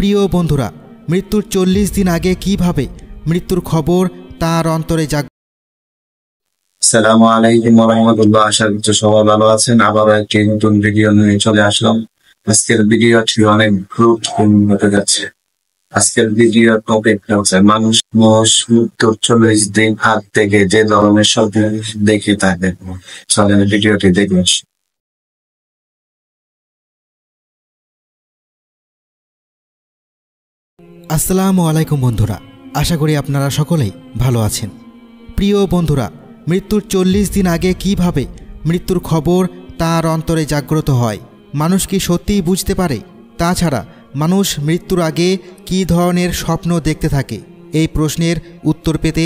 প্রিয় বন্ধুরা, মৃত্যুর 40 দিন আগে কিভাবে মৃত্যুর খবর তার অন্তরে জাগ। আসসালামু আলাইকুম ওয়া রাহমাতুল্লাহ। আশা করছি সবাই ভালো আছেন। আবারও একটি নতুন ভিডিও নিয়ে চলে আসলাম। আজকের ভিডিওটি অনেক গুরুত্বপূর্ণ হতে যাচ্ছে। আজকের ভিডিওর টপিক হচ্ছে মানুষ মৃত্যুর 40 দিন আগ থেকে যে ধরনের স্বপ্ন দেখে থাকে। চলেন ভিডিওটি দেখে আসি। আসসালামু আলাইকুম বন্ধুরা, আশা করি আপনারা সকলেই ভালো আছেন। প্রিয় বন্ধুরা, মৃত্যুর 40 দিন আগে কিভাবে মৃত্যুর খবর তার অন্তরে জাগ্রত হয়, মানুষ কি সত্যিই বুঝতে পারে? তাছাড়া মানুষ মৃত্যুর আগে কী ধরনের স্বপ্ন দেখতে থাকে, এই প্রশ্নের উত্তর পেতে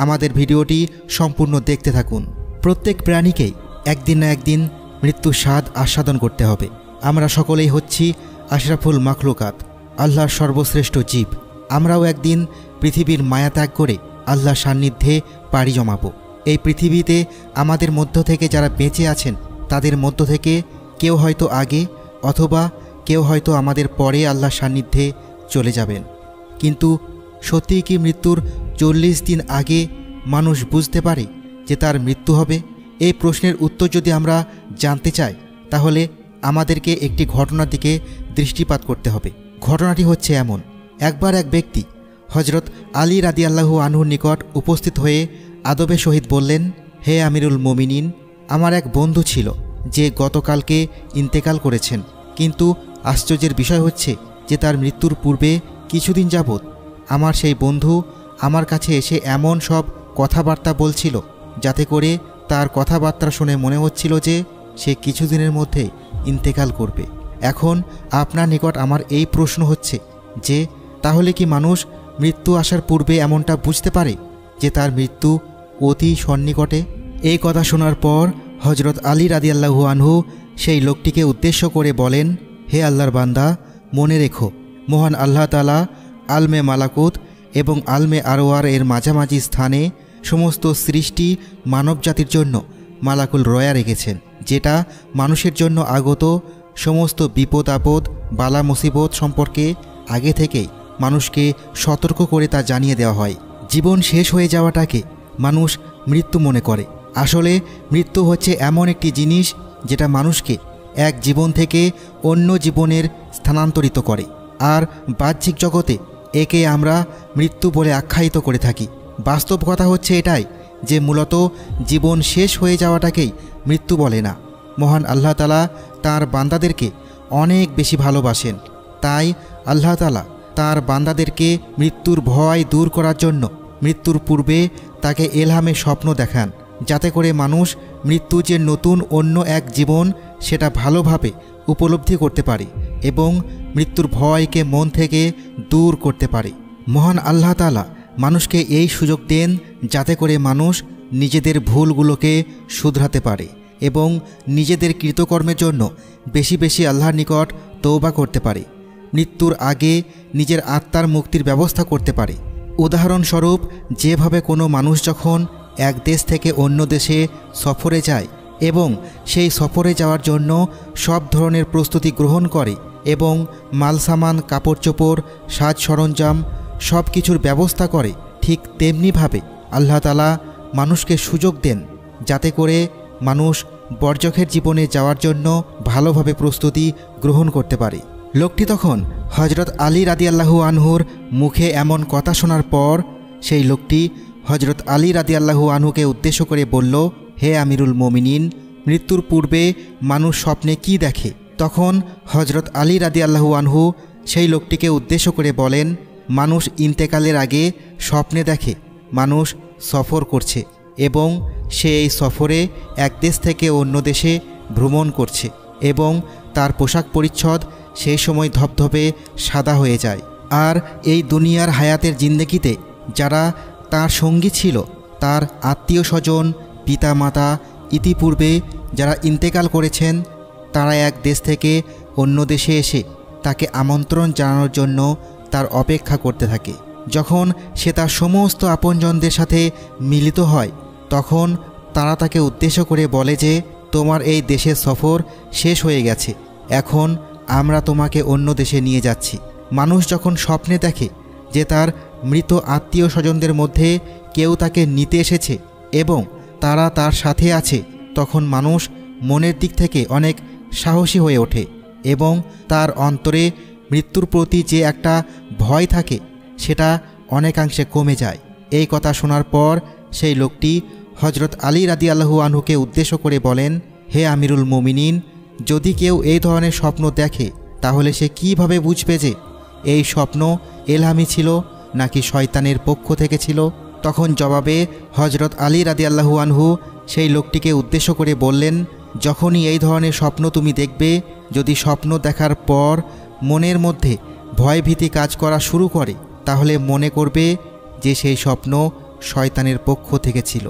আমাদের ভিডিওটি সম্পূর্ণ দেখতে থাকুন। প্রত্যেক প্রাণীকেই একদিন না একদিন মৃত্যুর স্বাদ আস্বাদন করতে হবে। আমরা সকলেই হচ্ছি আশরাফুল মাখলুকাত, আল্লাহর সর্বশ্রেষ্ঠ জীব। আমরাও একদিন পৃথিবীর মায়া ত্যাগ করে আল্লাহর সান্নিধ্যে পাড়ি জমাবো। এই পৃথিবীতে আমাদের মধ্য থেকে যারা বেঁচে আছেন তাদের মধ্য থেকে কেউ হয়তো আগে অথবা কেউ হয়তো আমাদের পরে আল্লাহর সান্নিধ্যে চলে যাবেন। কিন্তু সত্যিই কি মৃত্যুর 40 দিন আগে মানুষ বুঝতে পারে যে তার মৃত্যু হবে? এই প্রশ্নের উত্তর যদি আমরা জানতে চাই তাহলে আমাদেরকে একটি ঘটনার দিকে দৃষ্টিপাত করতে হবে। ঘটনাটি হচ্ছে এমন, একবার এক ব্যক্তি হজরত আলী রাদিয়াল্লাহু আনহুর নিকট উপস্থিত হয়ে আদবের সহিত বললেন, হে আমিরুল মোমিনিন, আমার এক বন্ধু ছিল যে গতকালকে ইন্তেকাল করেছেন, কিন্তু আশ্চর্যের বিষয় হচ্ছে যে তার মৃত্যুর পূর্বে কিছুদিন যাবৎ আমার সেই বন্ধু আমার কাছে এসে এমন সব কথাবার্তা বলছিল যাতে করে তার কথাবার্তা শুনে মনে হচ্ছিল যে সে কিছুদিনের মধ্যে ইন্তেকাল করবে। এখন আপনার নিকট আমার এই প্রশ্ন হচ্ছে যে তাহলে কি মানুষ মৃত্যু আসার পূর্বে এমনটা বুঝতে পারে যে তার মৃত্যু অতি সন্নিকটে? এই কথা শোনার পর হজরত আলী রাদিয়াল্লাহু আনহু সেই লোকটিকে উদ্দেশ্য করে বলেন, হে আল্লাহর বান্দা, মনে রেখো, মহান আল্লাহ তাআলা আলমে মালাকুত এবং আলমে আরওয়ার এর মাঝামাঝি স্থানে সমস্ত সৃষ্টি মানবজাতির জন্য মালাকুল রয়া রেখেছেন, যেটা মানুষের জন্য আগত সমস্ত বিপদ আপদ বালা মুসিবত সম্পর্কে আগে থেকেই মানুষকে সতর্ক করে তা জানিয়ে দেওয়া হয়। জীবন শেষ হয়ে যাওয়াটাকে মানুষ মৃত্যু মনে করে। আসলে মৃত্যু হচ্ছে এমন একটি জিনিস যেটা মানুষকে এক জীবন থেকে অন্য জীবনের স্থানান্তরিত করে। আর বাহ্যিক জগতে একে আমরা মৃত্যু বলে আখ্যায়িত করে থাকি। বাস্তব কথা হচ্ছে এটাই যে মূলত জীবন শেষ হয়ে যাওয়াটাকেই মৃত্যু বলে না। মহান আল্লাহ তাআলা তাঁর বান্দাদেরকে অনেক বেশি ভালোবাসেন, তাই আল্লাহ তাআলা তাঁর বান্দাদেরকে মৃত্যুর ভয় দূর করার জন্য মৃত্যুর পূর্বে তাকে এলহামে স্বপ্ন দেখান, যাতে করে মানুষ মৃত্যু যে নতুন অন্য এক জীবন সেটা ভালোভাবে উপলব্ধি করতে পারে এবং মৃত্যুর ভয়কে মন থেকে দূর করতে পারে। মহান আল্লাহ তাআলা মানুষকে এই সুযোগ দেন যাতে করে মানুষ নিজেদের ভুলগুলোকে শুধরাতে পারে এবং নিজেদের কৃতকর্মের জন্য বেশি বেশি আল্লাহর নিকট তওবা করতে পারে, মৃত্যুর আগে নিজের আত্মার মুক্তির ব্যবস্থা করতে পারে। উদাহরণস্বরূপ, যেভাবে কোনো মানুষ যখন এক দেশ থেকে অন্য দেশে সফরে যায় এবং সেই সফরে যাওয়ার জন্য সব ধরনের প্রস্তুতি গ্রহণ করে এবং মালসামান কাপড় চোপড় সাজ সরঞ্জাম সব কিছুর ব্যবস্থা করে, ঠিক তেমনিভাবে আল্লাহ তাআলা মানুষকে সুযোগ দেন যাতে করে মানুষ বর্জখের জীবনে যাওয়ার জন্য ভালোভাবে প্রস্তুতি গ্রহণ করতে পারে। লোকটি তখন হজরত আলী রাদিয়াল্লাহু আনহুর মুখে এমন কথা শোনার পর সেই লোকটি হজরত আলী রাদিয়াল্লাহু আনহুকে উদ্দেশ্য করে বলল, হে আমিরুল মোমিনিন, মৃত্যুর পূর্বে মানুষ স্বপ্নে কি দেখে? তখন হজরত আলী রাদিয়াল্লাহু আনহু সেই লোকটিকে উদ্দেশ্য করে বলেন, মানুষ ইন্তেকালের আগে স্বপ্নে দেখে মানুষ সফর করছে এবং সে এই সফরে এক দেশ থেকে অন্য দেশে ভ্রমণ করছে এবং তার পোশাক পরিচ্ছদ সেই সময় ধবধবে সাদা হয়ে যায়। আর এই দুনিয়ার হায়াতের জিন্দেগিতে যারা তার সঙ্গী ছিল, তার আত্মীয় স্বজন পিতা মাতা ইতিপূর্বে যারা ইন্তেকাল করেছেন, তারা এক দেশ থেকে অন্য দেশে এসে তাকে আমন্ত্রণ জানানোর জন্য তার অপেক্ষা করতে থাকে। যখন সে তার সমস্ত আপনজনদের সাথে মিলিত হয় তখন তারা তাকে উদ্দেশ্য করে বলে যে তোমার এই দেশের সফর শেষ হয়ে গেছে, এখন আমরা তোমাকে অন্য দেশে নিয়ে যাচ্ছি। মানুষ যখন স্বপ্নে দেখে যে তার মৃত আত্মীয় স্বজনদের মধ্যে কেউ তাকে নিতে এসেছে এবং তারা তার সাথে আছে, তখন মানুষ মনের দিক থেকে অনেক সাহসী হয়ে ওঠে এবং তার অন্তরে মৃত্যুর প্রতি যে একটা ভয় থাকে সেটা অনেকাংশে কমে যায়। এই কথা শোনার পর সেই লোকটি হজরত আলী রাদিয়াল্লাহু আনহুকে উদ্দেশ্য করে বলেন, হে আমিরুল মুমিনিন, যদি কেউ এই ধরনের স্বপ্ন দেখে তাহলে সে কিভাবে বুঝবে যে এই স্বপ্ন এলহামি ছিল নাকি শয়তানের পক্ষ থেকে ছিল? তখন জবাবে হজরত আলী রাদিয়াল্লাহু আনহু সেই লোকটিকে উদ্দেশ্য করে বললেন, যখনই এই ধরনের স্বপ্ন তুমি দেখবে, যদি স্বপ্ন দেখার পর মনের মধ্যে ভয়ভীতি কাজ করা শুরু করে তাহলে মনে করবে যে সেই স্বপ্ন শয়তানের পক্ষ থেকে ছিল।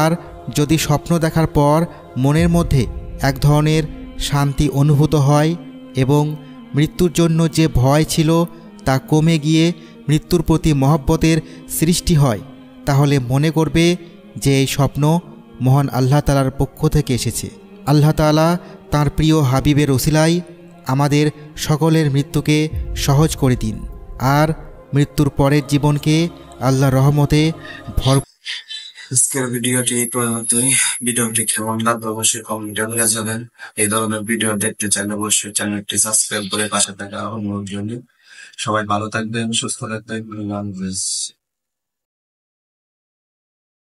আর যদি স্বপ্ন দেখার পর মনের মধ্যে এক ধরনের শান্তি অনুভূত হয় এবং মৃত্যুর জন্য যে ভয় ছিল তা কমে গিয়ে মৃত্যুর প্রতি মহব্বতের সৃষ্টি হয়, তাহলে মনে করবে যে এই স্বপ্ন মহান আল্লাহ তাআলার পক্ষ থেকে এসেছে। আল্লাহ তাআলা তাঁর প্রিয় হাবিবের ওসিলায় আমাদের সকলের মৃত্যুকে সহজ করে দিন আর মৃত্যুর পরের জীবনকে আল্লাহর রহমতে ভর। আজকের ভিডিওটি এই পর্যন্তই। ভিডিওটি কেমন লাগবে অবশ্যই কমেন্টে বলে যাবেন। এই ধরনের ভিডিও দেখতে চাইলে অবশ্যই চ্যানেলটি সাবস্ক্রাইব করে পাশে থাকা অনুরোধ জন্য। সবাই ভালো থাকবেন, সুস্থ থাকবেন। আল্লাহ হাফেজ।